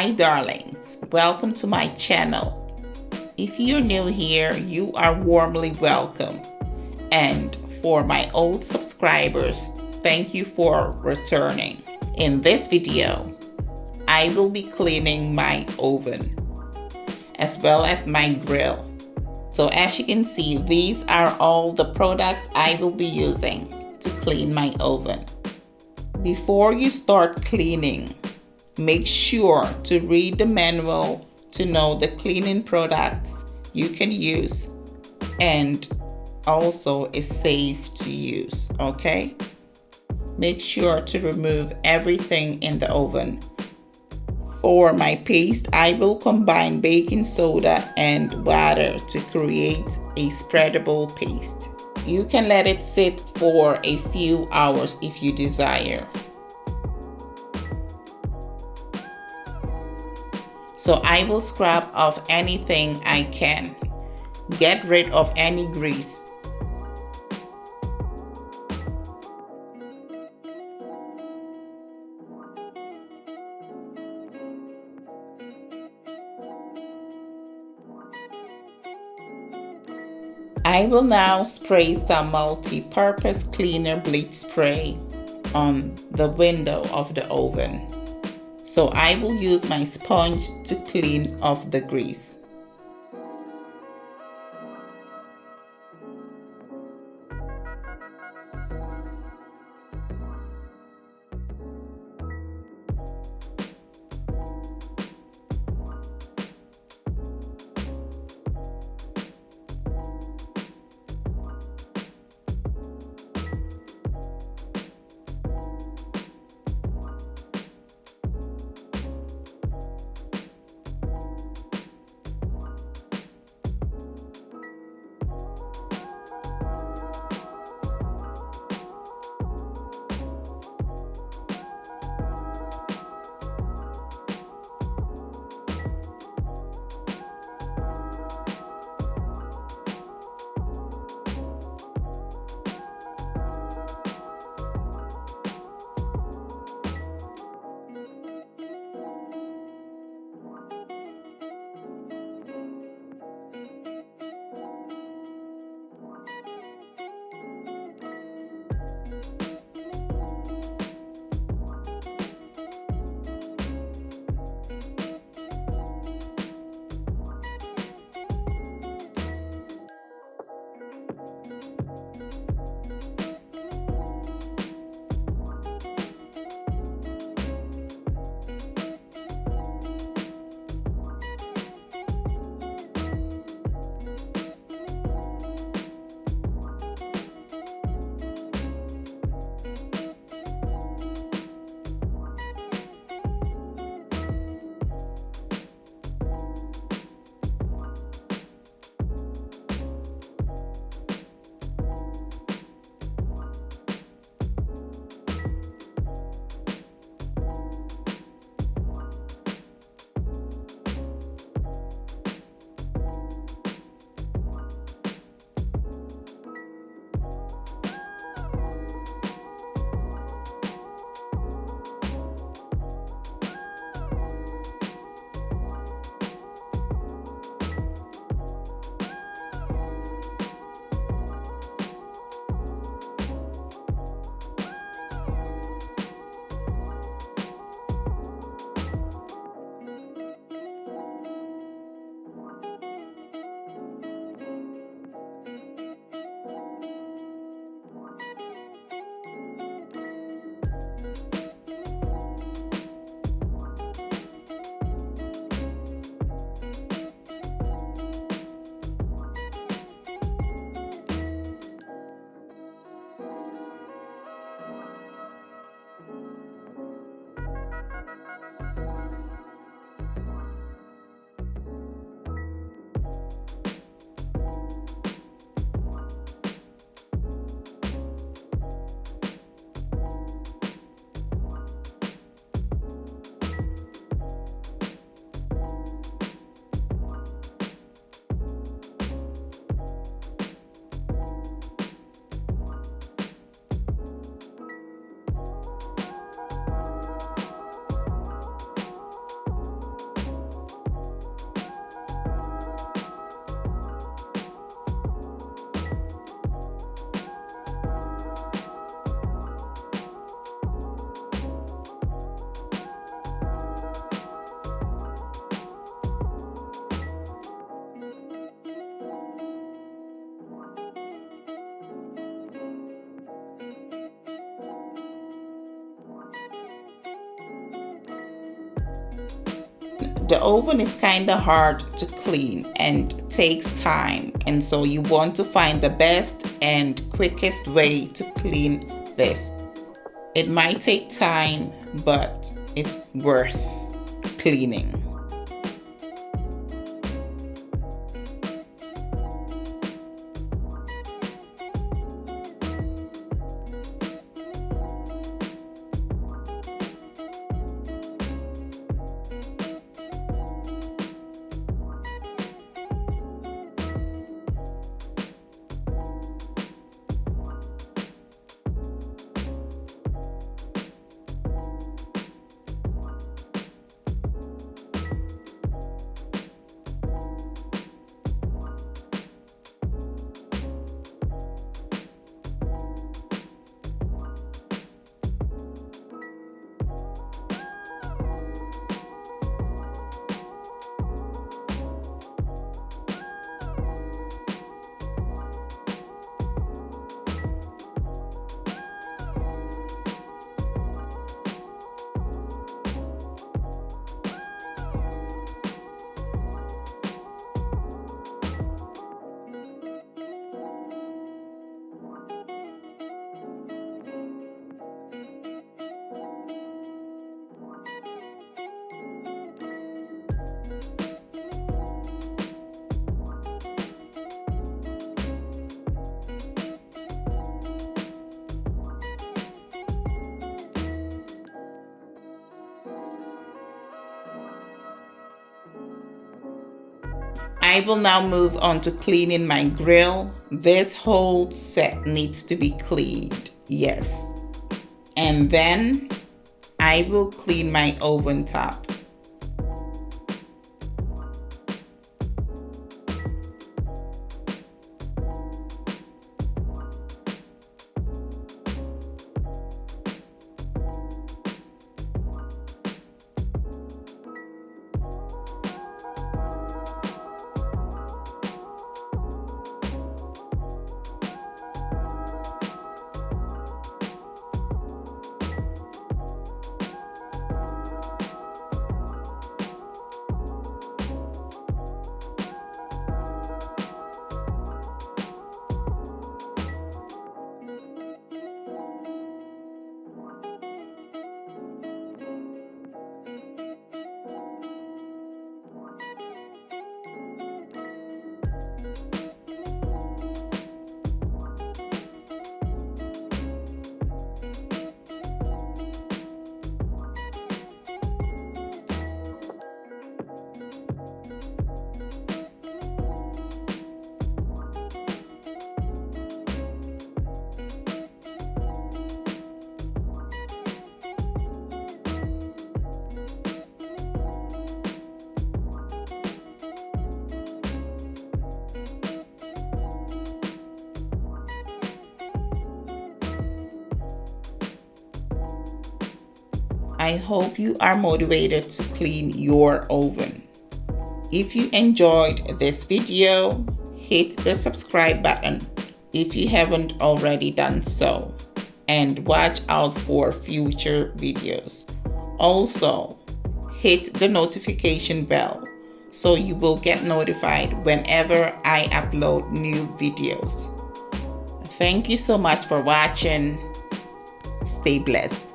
Hi darlings, welcome to my channel. If you're new here, you are warmly welcome. And for my old subscribers, thank you for returning. In this video, I will be cleaning my oven as well as my grill. So as you can see, these are all the products I will be using to clean my oven. Before you start cleaning, make sure to read the manual to know the cleaning products you can use and also is safe to use, okay? Make sure to remove everything in the oven. For my paste, I will combine baking soda and water to create a spreadable paste. You can let it sit for a few hours if you desire. So I will scrub off anything I can. Get rid of any grease. I will now spray some multi-purpose cleaner bleach spray on the window of the oven. So I will use my sponge to clean off the grease. The oven is kind of hard to clean and takes time, and so you want to find the best and quickest way to clean this. It might take time, but it's worth cleaning. I will now move on to cleaning my grill. This whole set needs to be cleaned, yes. And then I will clean my oven top. I hope you are motivated to clean your oven. If you enjoyed this video, hit the subscribe button if you haven't already done so, and watch out for future videos. Also, hit the notification bell so you will get notified whenever I upload new videos. Thank you so much for watching. Stay blessed.